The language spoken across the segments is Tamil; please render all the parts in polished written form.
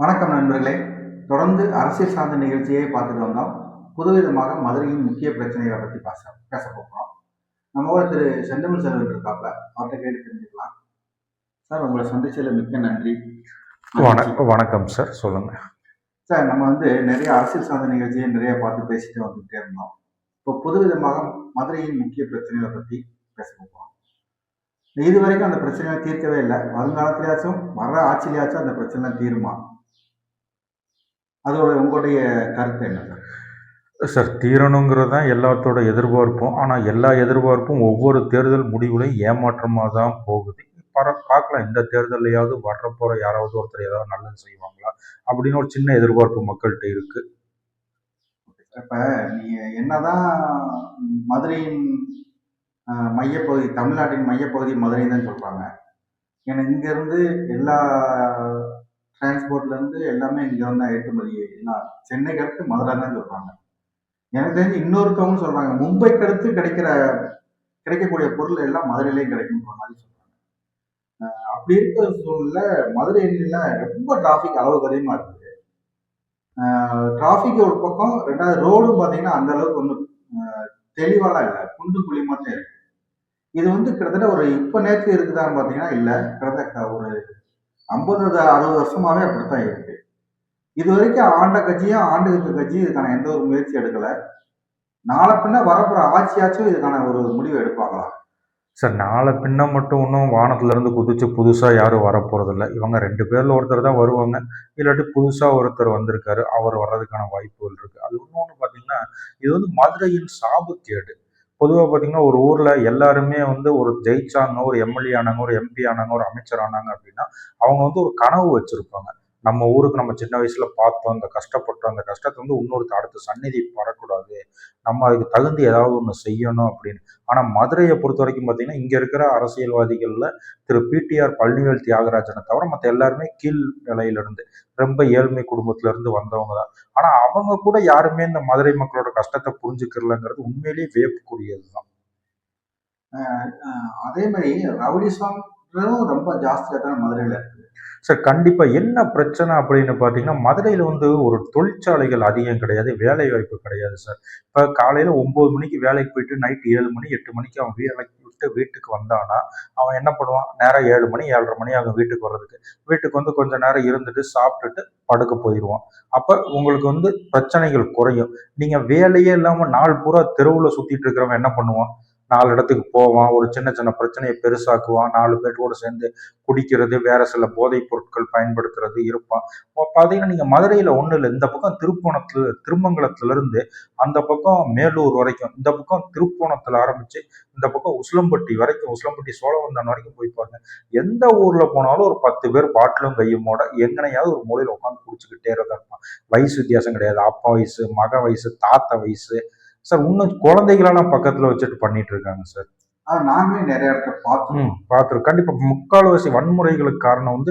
வணக்கம் நண்பர்களே. தொடர்ந்து அரசியல் சார்ந்த நிகழ்ச்சியை பார்த்துட்டு வந்தோம். புதுவிதமாக மதுரையின் முக்கிய பிரச்சனைகளை பற்றி பேச போகிறோம். நம்மளோட திரு செந்தமிழ் செல்வன் இருக்காப்ல, அவர்கிட்ட கேட்டு தெரிஞ்சுக்கலாம். சார், உங்களை சந்திச்சதில் மிக்க நன்றி. வணக்கம் சார், சொல்லுங்க சார். நம்ம நிறைய அரசியல் சார்ந்த நிகழ்ச்சியை நிறைய பார்த்து பேசிட்டு வந்துகிட்டே இருந்தோம். இப்போ புதுவிதமாக மதுரையின் முக்கிய பிரச்சனைகளை பற்றி பேச போகிறோம். இது வரைக்கும் அந்த பிரச்சனைகளை தீர்க்கவே இல்லை. வருங்காலத்திலேயாச்சும் வர்ற ஆட்சியிலேயாச்சும் அந்த பிரச்சனை தீருமா? அதோட உங்களுடைய கருத்து என்ன சார்? சார், தீரணுங்கிறது தான் எல்லாத்தோட எதிர்பார்ப்பும். ஆனால் எல்லா எதிர்பார்ப்பும் ஒவ்வொரு தேர்தல் முடிவுலையும் ஏமாற்றமாக தான் போகுது. பார்க்கலாம், இந்த தேர்தலையாவது வர்றப்போற யாராவது ஒருத்தர் ஏதாவது நல்லது செய்வாங்களா அப்படின்னு ஒரு சின்ன எதிர்பார்ப்பு மக்கள்கிட்ட இருக்கு. இப்ப நீங்க என்னதான் மதுரையின் மையப்பகுதி, தமிழ்நாட்டின் மையப்பகுதி மதுரை தான் சொல்றாங்க. ஏன்னா இங்க இருந்து எல்லா டிரான்ஸ்போர்ட்ல இருந்து எல்லாமே இங்க வந்து ஏற்றுமதி. சென்னைக்கு அடுத்து மதுரை தான் சொல்றாங்க. எனக்கு தெரிஞ்சு இன்னொருத்தவங்க சொல்றாங்க, மும்பைக்கு அடுத்து கிடைக்கக்கூடிய பொருள் எல்லாம் மதுரையிலேயும் கிடைக்குன்ற மாதிரி சொல்றாங்க. அப்படி இருக்கிற சூழ்நிலை மதுரையில ரொம்ப டிராஃபிக் அளவுக்கு அதிகமா இருக்குது. டிராஃபிக் ஒரு பக்கம், ரெண்டாவது ரோடும் பார்த்தீங்கன்னா அந்த அளவுக்கு ஒன்றும் தெளிவாலாம் இல்லை, குண்டு குழியுமா தான் இருக்கு. இது கிட்டத்தட்ட ஒரு இப்ப நேற்று இருக்குதான்னு பார்த்தீங்கன்னா இல்லை, கிட்டத்தட்ட ஒரு 50-60 வருஷமாவே அப்படித்தான் இருக்கு. இது வரைக்கும் ஆண்ட கட்சியும் ஆண்டுகிற கட்சியும் இதுக்கான எந்த ஒரு முயற்சி எடுக்கல. நாளை பின்ன வரப்புற ஆட்சியாச்சும் இதுக்கான ஒரு முடிவு எடுப்பாங்களா சார்? நாளை பின்ன மட்டும் இன்னும் வானத்துல இருந்து குதிச்சு புதுசா யாரும் வரப்போறதில்லை. இவங்க 2 பேர்ல ஒருத்தர் தான் வருவாங்க, இல்லாட்டி புதுசா ஒருத்தர் வந்திருக்காரு, அவர் வர்றதுக்கான வாய்ப்புகள் இருக்கு. அது இன்னொன்று பார்த்தீங்கன்னா, இது மதுரையின் சாபக்கேடு. பொதுவாக பார்த்தீங்கன்னா, ஒரு ஊரில் எல்லாருமே ஒரு ஜெயிச்சாங்க, ஒரு எம்எல்ஏ ஆனாங்க, ஒரு எம்பி ஆனாங்க, ஒரு அமைச்சர் ஆனாங்க அப்படின்னா அவங்க ஒரு கனவு வச்சுருப்பாங்க. நம்ம ஊருக்கு நம்ம சின்ன வயசுல பார்த்தோம், அந்த கஷ்டப்பட்டோம், அந்த கஷ்டத்தை இன்னொருத்த அடுத்த சந்நிதி வரக்கூடாது, நம்ம அதுக்கு தகுந்து ஏதாவது ஒன்று செய்யணும் அப்படின்னு. ஆனால் மதுரையை பொறுத்த வரைக்கும் பார்த்தீங்கன்னா, இங்கே இருக்கிற அரசியல்வாதிகளில் திரு பிடிஆர் பழனிவேல் தியாகராஜனை தவிர மற்ற எல்லாருமே கீழ் நிலையிலிருந்து ரொம்ப ஏழ்மை குடும்பத்திலேருந்து வந்தவங்க தான். ஆனால் அவங்க கூட யாருமே இந்த மதுரை மக்களோட கஷ்டத்தை புரிஞ்சுக்கிறலங்கிறது உண்மையிலேயே வியப்புக்குரியது தான். அதே மாதிரி ரவுடிசம் ரொம்ப ஜாஸ்தியாக தான் மதுரையில் இருக்குது சார். கண்டிப்பாக என்ன பிரச்சனை அப்படின்னு பார்த்தீங்கன்னா, மதுரையில் ஒரு தொழிற்சாலைகள் அதிகம் கிடையாது, வேலை வாய்ப்பு கிடையாது சார். இப்போ காலையில் 9 மணிக்கு வேலைக்கு போயிட்டு நைட்டு 7 மணி 8 மணிக்கு அவன் வேலைக்கு விட்டு வீட்டுக்கு வந்தானா அவன் என்ன பண்ணுவான்? நேரம் 7 மணி 7:30 மணி அவன் வீட்டுக்கு வர்றதுக்கு. வீட்டுக்கு கொஞ்ச நேரம் இருந்துட்டு சாப்பிட்டுட்டு படுக்க போயிடுவான். அப்போ உங்களுக்கு பிரச்சனைகள் குறையும். நீங்கள் வேலையே இல்லாமல் நாள் பூரா தெருவில் சுற்றிட்டு இருக்கிறவன் என்ன பண்ணுவான்? 4 இடத்துக்கு போவான், ஒரு சின்ன சின்ன பிரச்சனையை பெருசாக்குவான், 4 பேரோடு சேர்ந்து குடிக்கிறது, வேற சில போதைப் பொருட்கள் பயன்படுத்துறது இருப்பான். பார்த்தீங்கன்னா, நீங்கள் மதுரையில் ஒன்றும் இல்லை, இந்த பக்கம் திருமங்கலத்திலிருந்து அந்த பக்கம் மேலூர் வரைக்கும், இந்த பக்கம் திருப்போணத்தில் ஆரம்பிச்சு இந்த பக்கம் உசிலம்பட்டி வரைக்கும், உசிலம்பட்டி சோழவந்தான் வரைக்கும் போய் பாருங்க. எந்த ஊர்ல போனாலும் ஒரு 10 பேர் பாட்டிலும் கையுமோட எங்கனையாவது ஒரு மூலையில் உட்காந்து குடிச்சுக்கிட்டே தான் இருப்பான். வயசு வித்தியாசம் கிடையாது, அப்பா வயசு, மக வயசு, தாத்தா வயசு சார். இன்னும் குழந்தைகளெல்லாம் பக்கத்துல வச்சுட்டு பண்ணிட்டு இருக்காங்க சார். நாங்களே நிறைய இடத்துல பார்த்துருக்கோம். கண்டிப்பா முக்கால்வாசி வன்முறைகளுக்கு காரணம்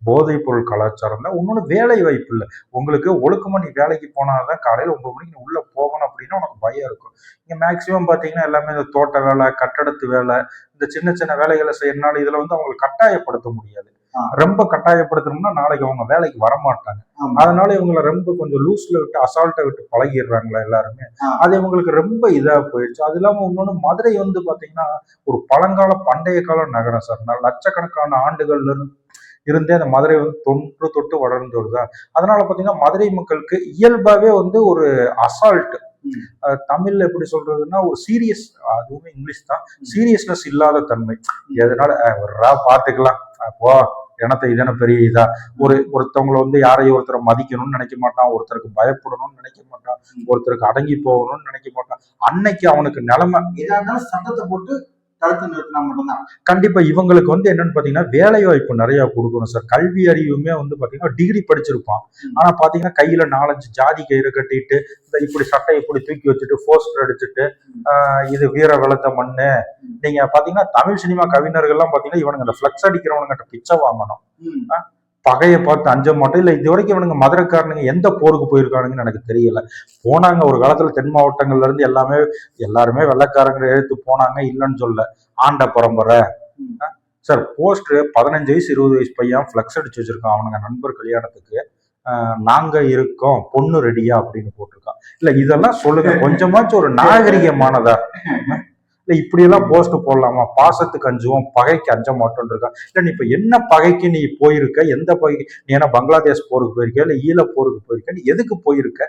போதைப் பொருள் கலாச்சாரம் தான். இன்னொன்று வேலை வாய்ப்பு இல்லை. உங்களுக்கு ஒழுக்கமா நீ வேலைக்கு போனாதான் காலையில 9 மணிக்கு நீ உள்ள போகணும் அப்படின்னா உனக்கு பயம் இருக்கும். இங்க மேக்சிமம் பாத்தீங்கன்னா எல்லாமே இந்த தோட்ட வேலை, கட்டடத்து வேலை, இந்த சின்ன சின்ன வேலைகளை செய்யறதுனால இதுல அவங்களை கட்டாயப்படுத்த முடியாது. ரொம்ப கட்டாயப்படுத்தணும்னா நாளைக்கு அவங்க வேலைக்கு வரமாட்டாங்க. அதனால இவங்களை ரொம்ப கொஞ்சம் லூஸ்ல விட்டு அசால்ட்டை விட்டு பழகிடுறாங்களா எல்லாருமே. அது இவங்களுக்கு ரொம்ப இதா போயிடுச்சு. அது இல்லாம இன்னொன்னு, மதுரை பாத்தீங்கன்னா ஒரு பழங்கால பண்டைய கால நகரம் சார். லட்சக்கணக்கான ஆண்டுகள்ல இருந்தே அந்த மதுரை தொன்று தொட்டு வளர்ந்து வருதா. அதனால பாத்தீங்கன்னா மதுரை மக்களுக்கு இயல்பாவே ஒரு அசால்ட், தமிழ்ல எப்படி சொல்றதுன்னா ஒரு சீரியஸ், அதுவுமே இங்கிலீஷ் தான், சீரியஸ்னஸ் இல்லாத தன்மை. எதனால பாத்துக்கலாம் போ, எனத்தை இதன பெரிய இதா, ஒருத்தவங்களை யாரையும் ஒருத்தரை மதிக்கணும்னு நினைக்க மாட்டான், ஒருத்தருக்கு பயப்படணும்னு நினைக்க மாட்டான், ஒருத்தருக்கு அடங்கி போகணும்னு நினைக்க மாட்டான். அன்னைக்கு அவனுக்கு நிலைமை சட்டத்தை போட்டு தடுத்து நிறுத்தினா மட்டும்தான். கண்டிப்பா இவங்களுக்கு என்னன்னு பாத்தீங்கன்னா வேலை வாய்ப்பு நிறைய கொடுக்கணும் சார். கல்வி அறிவுமே பாத்தீங்கன்னா டிகிரி படிச்சிருப்பான், ஆனா பாத்தீங்கன்னா கையில 4-5 ஜாதி கயிறு கட்டிட்டு இப்படி சட்டை இப்படி தூக்கி வச்சுட்டு போஸ்டர் அடிச்சுட்டு இது வீர விளைச்ச மண்ணு. நீங்க பாத்தீங்கன்னா தமிழ் சினிமா கவிஞர்கள்லாம் பாத்தீங்கன்னா இவனுங்க இந்த பிளக்ஸ் அடிக்கிறவனுங்கிட்ட பிச்சை வாங்கணும், பகையை பார்த்து அஞ்ச மாட்டோம். இல்லை இது வரைக்கும் இவனுங்க மதுரைக்காரனுங்க எந்த போருக்கு போயிருக்கானுங்கன்னு எனக்கு தெரியல. போனாங்க ஒரு காலத்துல தென் மாவட்டங்கள்ல இருந்து எல்லாருமே வெள்ளைக்காரங்க எழுத்து போனாங்க, இல்லைன்னு சொல்ல. ஆண்ட பரம்பரை சார். போஸ்டர் 15 வயசு 20 வயசு பையன் பிளக்ஸ் அடிச்சு வச்சிருக்கான் அவனுங்க நண்பர் கல்யாணத்துக்கு. நாங்க இருக்கோம் பொண்ணு ரெடியா அப்படின்னு போட்டிருக்கான். இல்ல இதெல்லாம் சொல்லுங்க, கொஞ்சமாச்சும் ஒரு நாகரிகமானதா? இல்ல இப்படி எல்லாம் போஸ்ட் போடலாமா? பாசத்துக்கு அஞ்சுவோம் பகைக்கு அஞ்ச மாட்டோம் இருக்கா? இல்ல நீ இப்ப என்ன பகைக்கு நீ போயிருக்க? எந்த பகைக்கு நீ? ஏன்னா பங்களாதேஷ் போருக்கு போயிருக்க, இல்ல ஈழ போருக்கு போயிருக்க, நீ எதுக்கு போயிருக்க?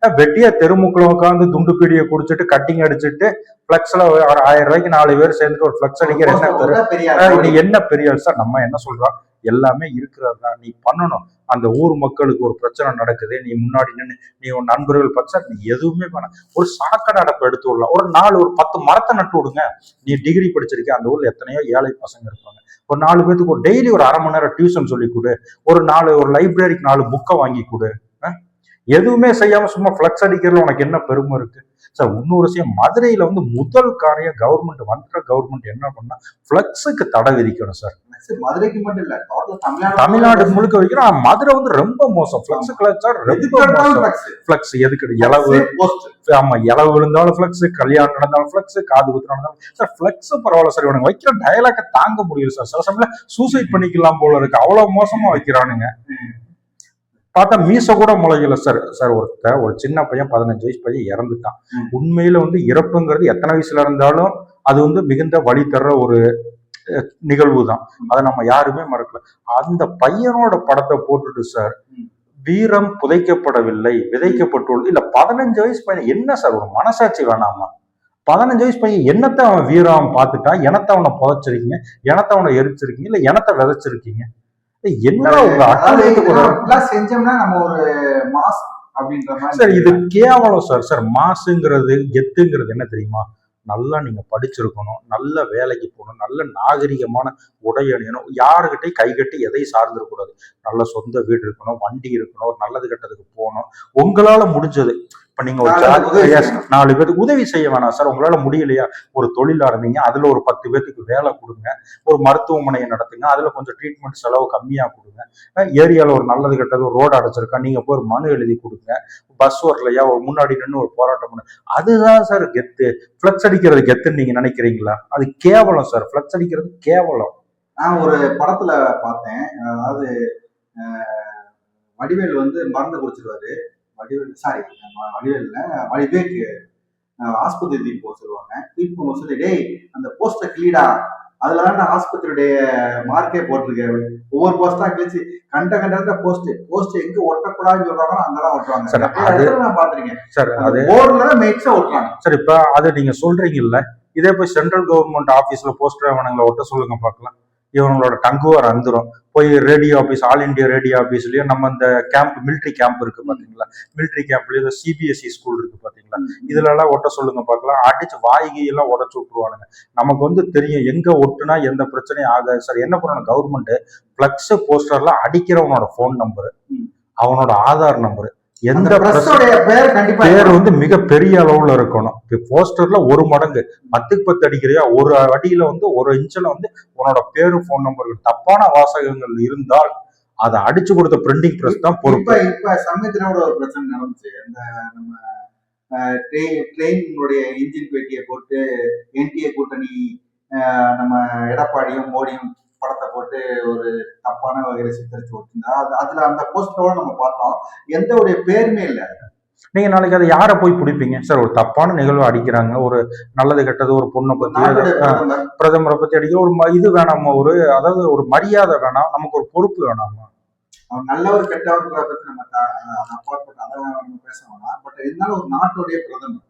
வெட்டியா தெருமுக்குள்ள உட்காந்து துண்டு பீடியை குடிச்சிட்டு கட்டிங் அடிச்சுட்டு பிளக்ஸ்ல ஒரு 1000 ரூபாய்க்கு 4 பேர் சேர்ந்துட்டு ஒரு பிளக்ஸ் அடிக்கிற என்ன பேரு? நீ என்ன பெரிய சார்? நம்ம என்ன சொல்றோம், எல்லாமே இருக்கிறது தான் நீ பண்ணணும். அந்த ஊர் மக்களுக்கு ஒரு பிரச்சனை நடக்குது, நீ முன்னாடி நின்று நீ உன் நண்பர்கள் பச்சா நீ எதுவுமே வேணாம். ஒரு சாக்கடை அடப்பை எடுத்து விடலாம், ஒரு 10 மரத்தை நட்டு விடுங்க. நீ டிகிரி படிச்சிருக்க, அந்த ஊர்ல எத்தனையோ ஏழை பசங்க இருப்பாங்க, ஒரு 4 பேத்துக்கு ஒரு டெய்லி ஒரு 1/2 மணி நேரம் டியூஷன் சொல்லி கொடு, ஒரு லைப்ரரிக்கு 4 புக்கை வாங்கி கொடு. எதுவுமே செய்யாம சும்மா பிளக்ஸ் அடிக்கிறதுல உனக்கு என்ன பெருமை இருக்கு சார்? இன்னொரு விஷயம், மதுரையில முதல் காரியம் கவர்மெண்ட் என்ன பண்ணா பிளக்ஸுக்கு தடை விதிக்கணும் சார். மதுரைக்கு மட்டும் இல்ல, தமிழ்நாடு முழுக்க வைக்கிறோம். மதுரை ரொம்ப மோசம், பிளக்ஸ் கலாச்சார் ரொம்ப மோசம். பிளக்ஸ் எதுக்கு? இளவு, ஆமா, இளவு விழுந்தாலும் பிளக்ஸ், கல்யாணம் நடந்தாலும் பிளக்ஸ், காது குத்து நடந்தாலும் சார் பிளக்ஸ். பரவாயில்ல சார், இவனுக்கு வைக்கிற டயலாக தாங்க முடியும் சார். சில சமயம் சூசைட் பண்ணிக்கலாம் போல இருக்கு, அவ்வளவு மோசமா வைக்கிறானுங்க. பார்த்தா மீச கூட முளைக்கல சார். ஒரு சின்ன பையன் 15 வயசு பையன் இறந்துட்டான். உண்மையில இறப்புங்கிறது எத்தனை வயசுல இருந்தாலும் அது மிகுந்த வழி தர்ற ஒரு நிகழ்வு தான், அதை நம்ம யாருமே மறக்கல. அந்த பையனோட படத்தை போட்டுட்டு சார், வீரம் புதைக்கப்படவில்லை விதைக்கப்பட்டுள்ளது. இல்ல 15 வயசு பையன் என்ன சார், ஒரு மனசாட்சி வேணாமா? 15 வயசு பையன் என்னத்தை அவன் வீரம் பார்த்துட்டா? எனத்தை அவனை புதைச்சிருக்கீங்க, எனத்தை அவனை எரிச்சிருக்கீங்க, இல்ல எனத்தை விதைச்சிருக்கீங்க? என்ன செஞ்சோம்னா நம்ம ஒரு மாஸ் அப்படின்ற மாதிரி சார், இது கேவலம் சார். சார் மாசுங்கிறது கெத்துங்கிறது என்ன தெரியுமா? நல்லா நீங்க படிச்சிருக்கணும், நல்ல வேலைக்கு போகணும், நல்ல நாகரிகமான உடை அணியணும், யாருக்கிட்டையும் கை கட்டி எதையும் சார்ந்துடக்கூடாது, நல்ல சொந்த வீடு இருக்கணும், வண்டி இருக்கணும், ஒரு நல்லது கெட்டதுக்கு போகணும். உங்களால முடிஞ்சது, இப்ப நீங்க ஒரு 4 பேருக்கு உதவி செய்ய வேணாம் சார். உங்களால முடியலையா, ஒரு தொழில் ஆரம்பிங்க, அதுல ஒரு 10 பேருக்கு வேலை கொடுங்க, ஒரு மருத்துவமனையை நடத்துங்க, அதுல கொஞ்சம் ட்ரீட்மெண்ட் செலவு கம்மியா கொடுங்க. ஏரியால ஒரு நல்லது கெட்டது ஒரு ரோடு அடைச்சிருக்கா, நீங்க போய் ஒரு மனு எழுதி கொடுங்க. பஸ் வரலையா, ஒரு முன்னாடி நின்று ஒரு போராட்டம் பண்ணு. அதுதான் சார் கெத்து. பிளக்ஸ் அடிக்கிறது கெத்துன்னு நீங்க நினைக்கிறீங்களா? அது கேவலம் சார், பிளக்ஸ் அடிக்கிறது கேவலம். நான் ஒரு படத்துல பார்த்தேன், அதாவது வடிவேல் மருந்து குடிச்சிருவாரு. வடிவேல் ஆஸ்பத்திரி போக சொல்லுவாங்க. போக சொல்லி, டேய் அந்த போஸ்டை கிளீடா, அதுலதான் ஆஸ்பத்திரியுடைய மார்க்கே போட்டிருக்கேன். ஒவ்வொரு போஸ்டா கிழிச்சு கண்ட போஸ்ட் எங்க ஒட்டக்கூடாதுன்னு சொல்றாங்களோ அங்கதான் ஒட்டுவாங்க. நான் பாத்திருக்கேன் சார், அது போர்டுல மெயின்ஸா ஒட்டுறாங்க சார். இப்ப அது நீங்க சொல்றீங்கல்ல, இதே போய் சென்ட்ரல் கவர்மெண்ட் ஆபீஸ்ல போஸ்டர் அவனுங்களை ஒட்ட சொல்லுங்க பாக்கலாம். இவங்களோட டங்குவார் அந்துரும். போய் radio office, all India radio ஆபீஸ்லயும் நம்ம இந்த கேம்ப், மிலிட்ரி கேம்ப் இருக்கு பாத்தீங்களா, மிலிட்ரி கேம்ப்லயும் CBSE ஸ்கூல் இருக்கு பாத்தீங்களா, இதுல எல்லாம் ஒட்ட சொல்லுங்க பாக்கலாம். அடிச்சு வாய்கையெல்லாம் உடச்சு விட்டுருவானுங்க. நமக்கு தெரியும் எங்க ஒட்டுனா எந்த பிரச்சனையும் ஆகாது சார். என்ன பண்ணணும் கவர்மெண்ட், பிளக்ஸ் போஸ்டர்லாம் அடிக்கிறவனோட போன் நம்பரு, அவனோட ஆதார் நம்பரு, எந்த பேர் மிக பெரிய அளவுல இருக்கணும். போஸ்டர்ல 1 மடங்கு 10க்கு 10 அடிக்கிறியா, ஒரு அடியில 1 இன்ச்ல உன்னோட பேரு போன் நம்பர், தப்பான வாசகங்கள் இருந்தால் அதை அடிச்சு கொடுத்த பிரிண்டிங் பிரஸ் தான் பொறுப்பு. இப்ப சமயத்தினோட ஒரு பிரச்சனை நடந்துச்சு. இந்த நம்ம ட்ரெயினுடைய இன்ஜின் பெட்டியை போட்டு NTA கூட்டணி நம்ம எடப்பாடியும் மோடியும் படத்தை போட்டு ஒரு தப்பான வகையில சித்தரிச்சு ஓட்டிருந்தா, அதுல அந்த போஸ்டரோட நம்ம பார்த்தோம், எந்த ஒரு பேருமே இல்லை. நீங்க நாளைக்கு அதை யாரை போய் பிடிப்பீங்க சார்? ஒரு தப்பான நிகழ்வு அடிக்கிறாங்க, ஒரு நல்லது கெட்டது, ஒரு பொண்ணை பத்தி, பிரதமரை பத்தி அடிக்க ஒரு இது வேணாமா? அதாவது ஒரு மரியாதை வேணாம், நமக்கு ஒரு பொறுப்பு வேணாமா? அவன் நல்லவர் கெட்டவர்களை பத்தி நம்ம பேச வேணாம். பட் இருந்தாலும் ஒரு நாட்டுடைய பிரதமர்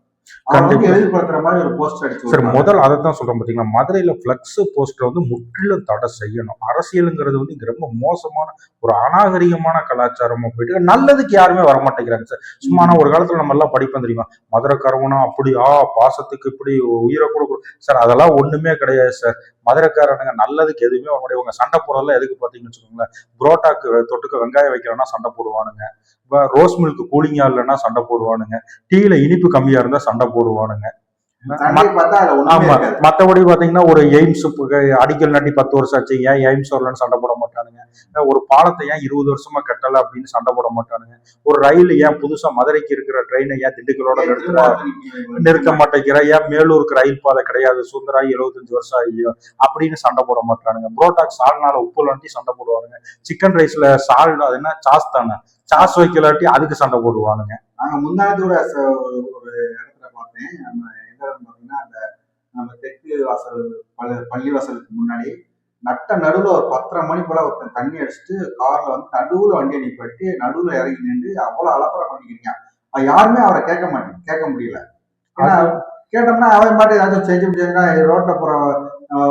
முதல் அதைத்தான் சொல்றோம் பாத்தீங்களா, மதுரையில பிளக்ஸ் போஸ்டர் முற்றிலும் தடை செய்யணும். அரசியலுங்கிறது இங்க ரொம்ப மோசமான ஒரு அநாகரிகமான கலாச்சாரமா போயிட்டு நல்லதுக்கு யாருமே வரமாட்டேங்கிறாங்க சார். சும்மா ஒரு காலத்துல நம்ம எல்லாம் படிப்போம் தெரியுமா, மதுரைக்காரவனா அப்படி பாசத்துக்கு இப்படி உயிரை கூட சார், அதெல்லாம் ஒண்ணுமே கிடையாது சார். மதுரைக்காரனுங்க நல்லதுக்கு எதுவுமே வர முடியாது. உங்க சண்டை போடலாம் எதுக்கு பாத்தீங்கன்னு வச்சுக்கோங்களேன், புரோட்டாக்கு தொட்டுக்க வெங்காயம் வைக்கிறோம்னா சண்டை போடுவானுங்க, ரோஸ் மில்க் கூலிங்கா இல்லைன்னா சண்டை போடுவானுங்க, டீல இனிப்பு கம்மியா இருந்தா சண்டை போடுவானுங்க. சண்டை பார்த்தா அதுல ஒண்ணுமே ஆமா. இருக்காது. மத்தபடி பாத்தீங்கன்னா ஒரு எய்ம்ஸ் அடிக்கல் நாட்டி 10 வருஷம் ஆச்சு, ஏன் எய்ம்ஸ் வரலன்னு சண்டை போட மாட்டானுங்க. ஒரு பாலத்தை ஏன் 20 வருஷமா கட்டல அப்படின்னு சண்டை போட மாட்டானுங்க. ஒரு ரயில் ஏன் புதுசா மதுரைக்கு இருக்கிற ட்ரெயினை ஏன் திண்டுக்கலோட ஏன் நிறுத்துற திரும்ப வந்து நிக்க நிறுத்த மாட்டேன். மாட்டேங்கிற, ஏன் மேலூருக்கு ரயில் பாதை கிடையாது, சுந்தராகி 75 வருஷம் ஆகியோ அப்படின்னு சண்டை போட மாட்டானுங்க. புரோட்டாக்கு சால்னால உப்பு இல்லாட்டி சண்டை போடுவானுங்க. சிக்கன் ரைஸ்ல சால் அது என்ன சாஸ் தானே, சாஸ் வைக்கலாட்டி அதுக்கு சண்டை போடுவானுங்க. நாங்க முன்னாடி கூட ஒரு இடத்துல பார்த்தேன். நம்ம எங்க இடம்னு பாத்தீங்கன்னா அந்த நம்ம தெற்கு வாசல் பள்ளி வாசலுக்கு முன்னாடி நட்ட நடுவுல ஒரு 10:30 மணி போல ஒருத்தன் தண்ணி அடிச்சுட்டு கார்ல வந்து நடுவுல வண்டியை நிப்பாட்டி நடுவுல இறங்கி நின்று அவ்வளவு அலப்பறம் பண்ணிக்கிறீங்க. யாருமே அவரை கேட்க முடியல. ஏன்னா அது கேட்டோம்னா அவன் பாட்டு ஏதாச்சும் செஞ்சு முடிச்சா ரோட்ல போற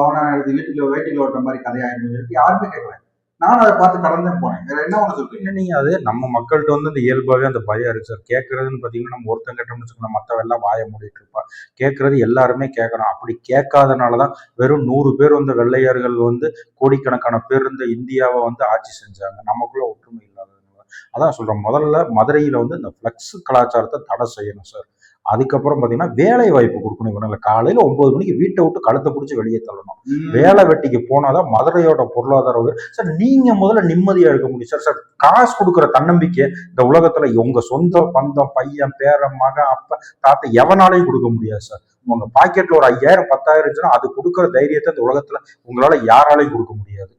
ஓனா எடுத்து வீட்டுல வேட்டில ஓட்டுற மாதிரி கதையாயிருன்னு சொல்லிட்டு யாருமே கேட்கல. நானும் அதை பார்த்து கடந்து போனேன். வேற என்ன ஒண்ணு சொல்றீங்க? இல்ல நீங்க அது நம்ம மக்கள்கிட்ட வந்து இந்த இயல்பாவே அந்த பயம் இருக்கு சார். கேட்கறதுன்னு பாத்தீங்கன்னா நம்ம ஒருத்தன் கேட்டோம்னு வச்சுக்கோங்க, மத்தவன் எல்லாம் வாய மூடிட்டு இருப்பா. கேட்கறது எல்லாருமே கேட்கணும். அப்படி கேட்காதனாலதான் வெறும் 100 பேர் வந்து வெள்ளையர்கள் வந்து கோடிக்கணக்கான பேர் இருந்த இந்தியாவை வந்து ஆட்சி செஞ்சாங்க. நமக்குள்ள ஒற்றுமை இல்லாததுனால. அதான் சொல்றேன், முதல்ல மதுரையில வந்து இந்த பிளக்ஸ் கலாச்சாரத்தை தடை செய்யணும் சார். அதுக்கப்புறம் பாத்தீங்கன்னா வேலை வாய்ப்பு கொடுக்கணும். இவனுங்க காலையில 9 மணிக்கு வீட்டை விட்டு கழுத்தை பிடிச்சி வெளியே தள்ளணும். வேலை வெட்டிக்கு போனாதான் மதுரையோட பொருளாதார சார். நீங்க முதல்ல நிம்மதியா இருக்க முடியும் சார். சார் காசு கொடுக்குற தன்னம்பிக்கை இந்த உலகத்துல உங்க சொந்த பந்தம், பையன், பேரன், மகன், அப்பா, தாத்தா எவனாலையும் கொடுக்க முடியாது சார். உங்க பாக்கெட்ல ஒரு 5000 10,000 இருந்துச்சுன்னா அது கொடுக்குற தைரியத்தை இந்த உலகத்துல உங்களால யாராலையும் கொடுக்க முடியாது.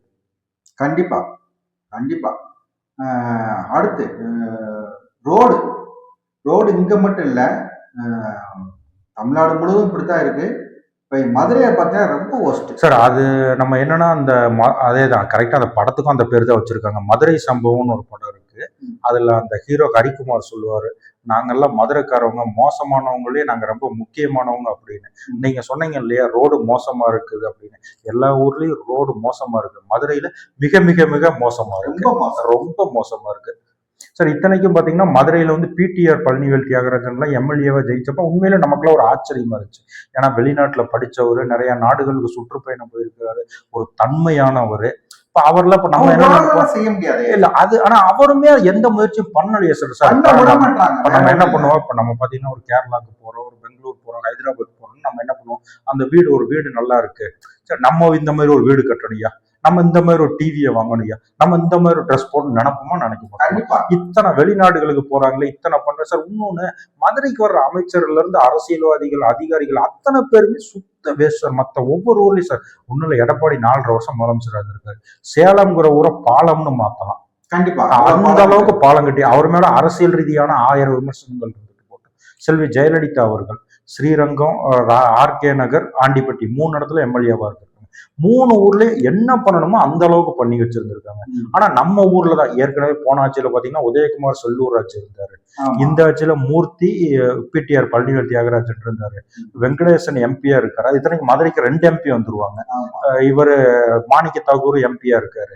கண்டிப்பா கண்டிப்பா. அடுத்து ரோடு ரோடு இங்க மட்டும் இல்ல, தமிழ்நாடு முழுவதும் இப்படித்தான் இருக்கு. இப்ப மதுரையை பார்த்தா ரொம்ப ஒஸ்ட் சார். அது நம்ம என்னன்னா அந்த அதே தான் கரெக்டா அந்த படத்துக்கும் அந்த பேர் தான் வச்சிருக்காங்க. மதுரை சம்பவம்னு ஒரு படம் இருக்கு. அதுல அந்த ஹீரோ ஹரிக்குமார் சொல்லுவாரு, நாங்கெல்லாம் மதுரைக்காரவங்க மோசமானவங்களே நாங்க ரொம்ப முக்கியமானவங்க அப்படின்னு. நீங்க சொன்னீங்க இல்லையா ரோடு மோசமா இருக்குது அப்படின்னு. எல்லா ஊர்லயும் ரோடு மோசமா இருக்கு, மதுரையில மிக மிக மிக மோசமா இருக்கு, ரொம்ப மோசமா இருக்கு சார். இத்தனைக்கும் பாத்தீங்கன்னா மதுரையில வந்து பிடிஆர் பழனிவேல் தியாகராஜன்லாம் எம்எல்ஏவா ஜெயிச்சப்ப உண்மையில நமக்குலாம் ஒரு ஆச்சரியமா இருந்துச்சு. ஏன்னா வெளிநாட்டுல படிச்சவரு, நிறைய நாடுகளுக்கு சுற்றுப்பயணம் போயிருக்கிறாரு, ஒரு தன்மையானவரு. இப்ப அவர்ல இப்ப நம்ம என்ன செய்ய முடியாது இல்ல அது, ஆனா அவருமே எந்த முயற்சியும் பண்ணலையே சார். சார் நம்ம என்ன பண்ணுவோம், இப்ப நம்ம பாத்தீங்கன்னா ஒரு கேரளாக்கு போறோம், ஒரு பெங்களூர் போறோம், ஹைதராபாத் போறோம், நம்ம என்ன பண்ணுவோம், அந்த ஒரு வீடு நல்லா இருக்கு, சரி நம்ம இந்த மாதிரி ஒரு வீடு கட்டணும்யா, நம்ம இந்த மாதிரி ஒரு டிவியை வாங்கணும்யா, நம்ம இந்த மாதிரி ஒரு ட்ரெஸ் போடணும் நினைப்போமா, நினைக்க மாட்டோம். இத்தனை வெளிநாடுகளுக்கு போறாங்களே, இத்தனை பண்ற சார். இன்னொன்னு, மதுரைக்கு வர்ற அமைச்சர்ல இருந்து அரசியல்வாதிகள், அதிகாரிகள் அத்தனை பேருமே சுத்த வேஸ்ட் சார். மத்த ஒவ்வொரு ஊர்லயும் சார். ஒண்ணுல எடப்பாடி 4.5 வருஷம் முதலமைச்சராக இருந்திருக்காரு. சேலம்ங்கிற ஊரை பாலம்னு மாத்தலாம். கண்டிப்பா அந்த அளவுக்கு பாலம் கட்டி அவர் மேல அரசியல் ரீதியான 1000 விமர்சனங்கள் இருந்துட்டு போட்டு. செல்வி ஜெயலலிதா அவர்கள் ஸ்ரீரங்கம், ஆர்கே நகர், ஆண்டிப்பட்டி 3 இடத்துல எம்எல்ஏவா இருக்காங்க. 3 ஊர்லயும் என்ன பண்ணணுமோ அந்த அளவுக்கு பண்ணி வச்சிருந்திருக்காங்க. ஆனா நம்ம ஊர்ல தான் ஏற்கனவே போன ஆட்சியில பாத்தீங்கன்னா உதயகுமார் செல்லூர் ஆட்சி இருந்தாரு. இந்த ஆட்சியில மூர்த்தி பிடிஆர் பழனிவேல் தியாகராஜன் இருந்தாரு. வெங்கடேசன் எம்பியா இருக்காரு. இத்தனைக்கு மதுரைக்கு 2 எம்பி வந்துருவாங்க. இவரு மாணிக்க தாகூர் எம்பியா இருக்காரு.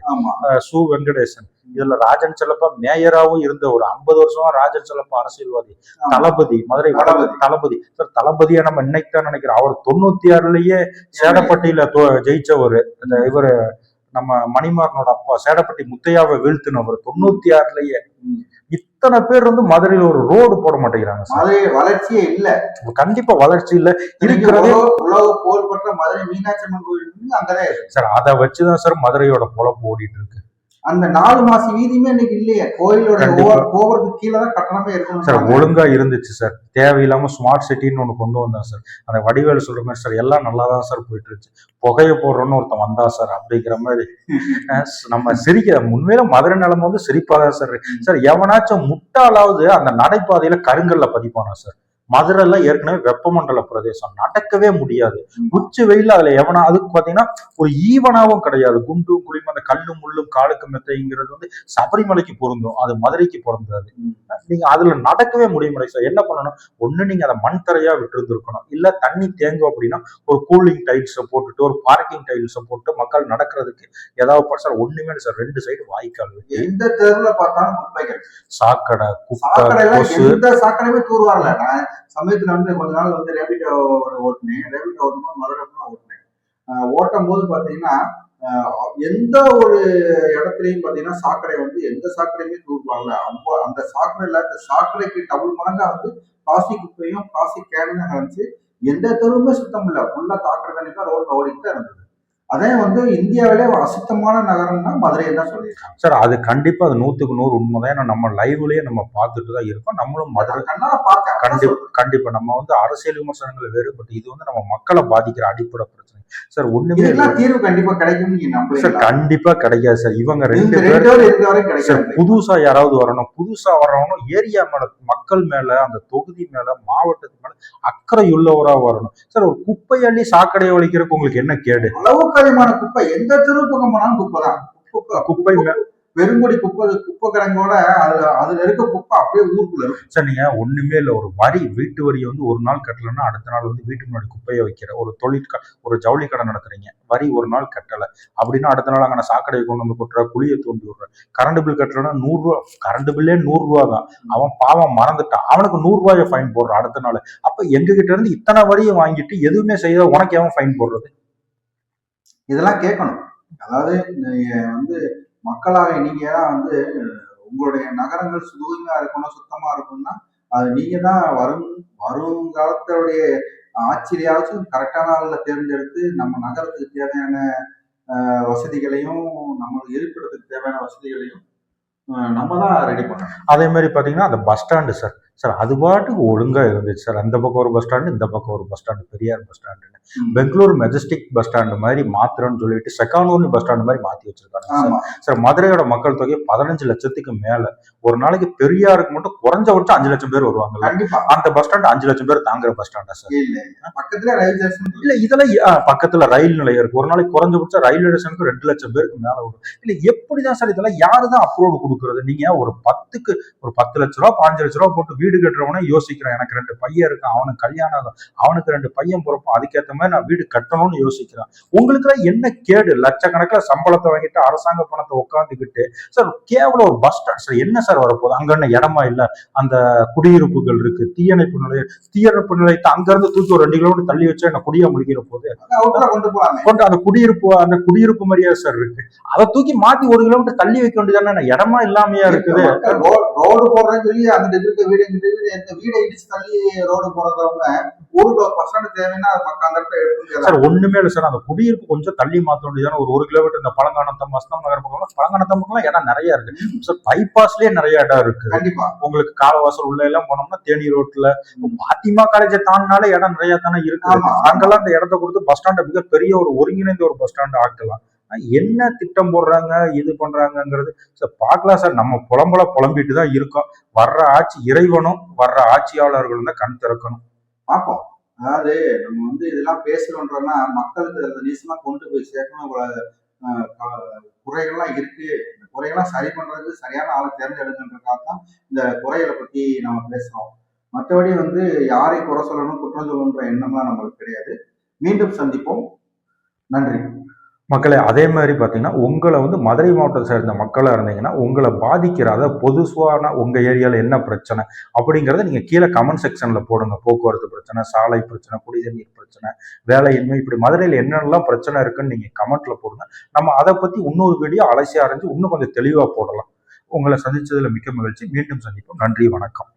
சு வெங்கடேசன். இதுல ராஜன் செல்லப்பா மேயராவும் இருந்த ஒரு 50 வருஷமா ராஜன் செல்லப்பா அரசியல்வாதி. தளபதி, மதுரை தளபதி சார். தளபதியா நம்ம இன்னைக்கு தான் நினைக்கிறோம். அவர் 96லயே சேடப்பட்டியில ஜெயிச்சவரு. இவரு நம்ம மணிமாறனோட அப்பா சேடப்பட்டி முத்தையாவை வீழ்த்தினவர் 96லயே. இத்தனை பேர் வந்து மதுரையில ஒரு ரோடு போட மாட்டேங்கிறாங்க. மதுரை வளர்ச்சியே இல்ல, கண்டிப்பா வளர்ச்சி இல்ல. இருக்கிறதே உலக புகழ்பெற்ற மதுரை மீனாட்சி அம்மன் கோயில் அங்கதான் இருக்கு சார். அதை வச்சுதான் சார் மதுரையோட பொழப்பு ஓடிட்டு இருக்கு. அந்த 4 மாசி வீதியுமே இன்னைக்கு இல்லையே. கோயிலோட கோபுரத்துக்கு கீழே தான் கட்டணமே இருக்கும் சார். ஒழுங்கா இருந்துச்சு சார். தேவையில்லாம ஸ்மார்ட் சிட்டின்னு ஒண்ணு கொண்டு வந்தான் சார். அந்த வடிவேல் சொல்ற மாதிரி சார் எல்லாம் நல்லா தான் சார் போயிட்டு இருந்துச்சு. புகையை போடுறோன்னு ஒருத்தன் வந்தா சார் அப்படிங்கிற மாதிரி நம்ம சிரிக்க. உண்மையில மதுரை நிலைமை வந்து சிரிப்பாதான் சார். சார் எவனாச்சும் முட்டாளாவது அந்த நடைபாதையில கருங்கல்ல பதிப்பானா சார்? மதுரைல ஏற்கனவே வெப்பமண்டல பிரதேசம், நடக்கவே முடியாது. உச்சி வெயில் அதுல எவனா, அதுக்கு பாத்தீங்கன்னா ஒரு ஈவனாவும் கிடையாது. குண்டும் குழியும் அந்த கல்லும் முள்ளும் காலுக்கு மெத்தைங்கிறது வந்து சபரிமலைக்கு பொருந்தும், அது மதுரைக்கு பொருந்தாது. நீங்க அதுல நடக்கவே முடிய முடியாது சார். என்ன பண்ணணும், ஒண்ணு நீங்க அதை மண் தரையா விட்டு இருந்திருக்கணும், இல்ல தண்ணி தேங்கும் அப்படின்னா ஒரு கூலிங் டைல்ஸை போட்டுட்டு ஒரு பார்க்கிங் டைல்ஸை போட்டு மக்கள் நடக்கிறதுக்கு ஏதாவது சார். ஒண்ணுமே சார். 2 சைடு வாய்க்கால், எந்த தெருவுல பார்த்தாலும் குப்பைகள், சாக்கடை, குப்பை, எந்த சாக்கடையுமே தூர்வாரல. நான் சமயத்துல வந்து கொஞ்ச நாள் வந்து ரேபிட்டோ ஓட்டுனேன். ரேபிட்டோ ஓட்டும்போது மதுரை ஓட்டுனேன். ஓட்டும் போது பாத்தீங்கன்னா எந்த ஒரு இடத்துலயும் பாத்தீங்கன்னா சாக்கடை வந்து எந்த சாக்கடையுமே தூர்வாரல. அந்த சாக்கடைக்கு டபுள் மடங்கா வந்து பிளாஸ்டிக் குப்பையும் பிளாஸ்டிக் கேனும் கலந்துச்சு. எந்த தெருவுமே சுத்தம் இல்லை, ஃபுல்லா தாக்குற தண்ணி தான் ரோட்ல ஓடிட்டு தான் இருந்தது. அதே வந்து இந்தியாவிலே அசுத்தமான நகரம்னா மதுரையை தான் சொல்லியிருக்காங்க. சார் அது கண்டிப்பா அது 100க்கு 100 உண்மைதான். ஏன்னா நம்ம லைவ்லயே நம்ம பார்த்துட்டு தான் இருக்கோம். நம்மளும் மதுரை கண்ணால பார்க்க கண்டிப்பா நம்ம வந்து அரசியல் விமர்சனங்கள் வேறு, பட் இது வந்து நம்ம மக்களை பாதிக்கிற அடிப்படை பிரச்சனை. சார் ஒண்ணுமே இதுக்கெல்லாம் தீர்வு கண்டிப்பா கிடைக்கும்னு நீங்க சார் நம்புறீங்களா? கண்டிப்பா கிடைக்காது சார். இவங்க ரெண்டு இந்த பேரும் ரெண்டு இருக்கிற வரைக்கும் சார் கிடைக்காது. புதுசா யாராவது வரணும், புதுசா வர்றவனும் ஏரியா மேல, மக்கள் மேல, அந்த தொகுதி மேல, மாவட்டத்து மேல அக்கறை உள்ளவரா வரணும். சார் ஒரு குப்பை அள்ளி சாக்கடையை ஒழிக்கிறதுக்கு உங்களுக்கு என்ன கேடு? அளவுக்கு அதிகமான குப்பை, எந்த தெரு பக்கம் போனாலும் குப்பை தான். குப்பை வெறுங்கொடி குப்பை கிடங்கோட அதுல இருக்க குப்பை அப்படியே ஊருக்குள்ள இருக்கும். சார் நீங்க ஒண்ணுமே இல்லை, ஒரு வரி, வீட்டு வரியை வந்து ஒரு நாள் கட்டலைன்னா அடுத்த நாள் வந்து வீட்டு முன்னாடி குப்பையை வைக்கிற ஒரு ஒரு ஜவுளி கடை நடத்துறீங்க, வரி ஒரு நாள் கட்டலை அப்படின்னா அடுத்த நாள் அங்கே சாக்கடையை கொண்டு வந்து கொட்டுற, குழியை தோண்டி விடுற. கரண்ட் பில் கட்டலைன்னா 100 ரூபா, கரண்ட் பில்லே 100 ரூபா தான். அவன் பாவம் மறந்துட்டான், அவனுக்கு 100 ரூபாயை ஃபைன் போடுறான் அடுத்த நாள். அப்ப எங்க கிட்ட இருந்து இத்தனை வரியை வாங்கிட்டு எதுவுமே செய்ய உனக்கு எவன் ஃபைன் போடுறது? இதெல்லாம் கேட்கணும். அதாவது வந்து மக்களாக நீங்க தான் வந்து உங்களுடைய நகரங்கள் தூய்மையா இருக்கணும், சுத்தமா இருக்கணும்னா அது நீங்க தான் வருங்காலத்துடைய ஆட்சியிலையாச்சும் கரெக்டான ஆளுல தேர்ந்தெடுத்து நம்ம நகரத்துக்கு தேவையான வசதிகளையும், நம்ம இருப்பிடத்துக்கு தேவையான வசதிகளையும் நம்ம தான் ரெடி பண்ணணும். அதே மாதிரி பாத்தீங்கன்னா அந்த பஸ் ஸ்டாண்டு சார், அது பாட்டுக்கு ஒழுங்கா இருந்துச்சு சார். அந்த பக்கம் ஒரு பஸ் ஸ்டாண்டு, இந்த பக்கம் ஒரு பஸ் ஸ்டாண்டு, பெரியார் பஸ் ஸ்டாண்டுன்னு பெங்களூர் மெஜஸ்டிக் பஸ் ஸ்டாண்டு மாதிரி மாத்திரம்னு சொல்லிட்டு செக்கானூர்னு பஸ் ஸ்டாண்டு மாதிரி மாத்தி வச்சிருக்காங்க சார். மதுரையோட மக்கள் தொகை 15 லட்சத்துக்கு மேல. ஒரு நாளைக்கு பெரியாருக்கு மட்டும் குறைஞ்சபட்சம் 5 லட்சம் பேர் வருவாங்க. அந்த பஸ் ஸ்டாண்ட் 5 லட்சம் பேர் தாங்குற பஸ் ஸ்டாண்டா சார்? பக்கத்துல ரயில் ஸ்டேஷன் இல்ல, இதெல்லாம் பக்கத்துல ரயில் நிலையம் இருக்கு. ஒரு நாளைக்கு குறைஞ்சபட்சம் ரயில்வே ஸ்டேஷனுக்கு 2 லட்சம் பேருக்கு மேல வரும். இல்ல எப்படிதான் சார் இதெல்லாம் யாருதான் அப்ரூவ் கொடுக்குறது? நீங்க ஒரு 10 லட்ச ரூபா 5 லட்ச ரூபா போட்டு வீடு கட்டுறவனே யோசிக்கிறேன், எனக்கு 2 பையன் இருக்கான், அவனுக்கு கல்யாணம் ஆகும், அவனுக்கு 2 பையன் பிறப்பான், அதுக்கேற்ற மாதிரி நான் வீடு கட்டணும்னு யோசிக்கிறேன். உங்களுக்கு எல்லாம் என்ன கேடு? லட்சக்கணக்கில் சம்பளத்தை வாங்கிட்டு அரசாங்க பணத்தை உட்காந்துக்கிட்டு சார் கேவலம் ஒரு பஸ் ஸ்டாண்ட் சார் என்ன சார் வரப்போகுது? அங்க என்ன இடமா இல்ல? அந்த குடியிருப்புகள் இருக்கு, தீயணைப்பு நிலையத்தை அங்க இருந்து தூக்கி ஒரு 2 கிலோமீட்டர் தள்ளி வச்சா என்ன குடியா முடிக்கிற போது கொண்டு அந்த குடியிருப்பு மாதிரியா சார் இருக்கு? அதை தூக்கி மாத்தி 1 கிலோமீட்டர் தள்ளி வைக்க வேண்டியதானே? இடமா இல்லாமையா இருக்குது? ரோடு போடுறேன்னு சொல்லி அங்கிட்டு இருக்க வீடு வீடை இடிச்சு தள்ளி ரோடு போடுறவங்க ஊருக்கு ஒரு பஸ் ஸ்டாண்ட் தேவைன்னா மக்கள் அந்த இடத்துல எடுத்து சார் ஒண்ணுமே இல்லை சார். அந்த குடியிருப்பு கொஞ்சம் தள்ளி மாற்ற வேண்டியதான? ஒரு 1 கிலோமீட்டர் இந்த பழங்கானத்தம், மஸ்தம் நகர் பக்கம், பழங்கானத்தம் பக்கம் இடம் நிறைய இருக்கு சார். பைபாஸ்லயே நிறைய இடம் இருக்கு. கண்டிப்பா உங்களுக்கு காலவாசல் உள்ள எல்லாம் போனோம்னா தேனி ரோட்ல பாத்திமா காலேஜை தாண்டினாலே இடம் நிறைய தானே இருக்கு. அங்கெல்லாம் அந்த இடத்த கொடுத்து பஸ் ஸ்டாண்டை மிகப்பெரிய ஒரு ஒருங்கிணைந்த ஒரு பஸ் ஸ்டாண்ட் ஆக்கலாம். என்ன திட்டம் போடுறாங்க, இது பண்றாங்கிறது பார்க்கலாம் சார். நம்ம புலம்பிட்டு தான் இருக்கோம். வர்ற ஆட்சி இறைவனும் வர்ற ஆட்சியாளர்களும் தான் கண் திறக்கணும். பார்ப்போம். அதாவது நம்ம வந்து இதெல்லாம் பேசுறோன்றோம்னா மக்களுக்கு அதை நிச்சயமா கொண்டு போய் சேர்க்கணும். குறைகள்லாம் இருக்கு, இந்த குறைகள்லாம் சரி பண்றதுக்கு சரியான ஆளை தேர்ந்தெடுக்கின்றதுக்காக தான் இந்த குறைகளை பத்தி நம்ம பேசுறோம். மற்றபடி வந்து யாரையும் குறை சொல்லணும், குற்றம் சொல்லணுன்ற எண்ணம்லாம் நம்மளுக்கு கிடையாது. மீண்டும் சந்திப்போம். நன்றி மக்களே. அதே மாதிரி பார்த்தீங்கன்னா உங்களை வந்து மதுரை மாவட்டத்தை சேர்ந்த மக்களாக இருந்தீங்கன்னா உங்களை பாதிக்கிற, அதாவது பொதுவான உங்கள் ஏரியாவில் என்ன பிரச்சனை அப்படிங்கிறத நீங்கள் கீழே கமெண்ட் செக்ஷனில் போடுங்க. போக்குவரத்து பிரச்சனை, சாலை பிரச்சனை, குடிநீர் பிரச்சனை, வேலையின்மை, இப்படி மதுரையில் என்னென்னலாம் பிரச்சனை இருக்குன்னு நீங்கள் கமெண்ட்டில் போடுங்க. நம்ம அதை பற்றி இன்னொரு வீடியோ அலசி ஆரஞ்சு இன்னும் கொஞ்சம் தெளிவாக போடலாம். உங்களை சந்தித்ததில் மிக்க மகிழ்ச்சி. மீண்டும் சந்திப்போம். நன்றி, வணக்கம்.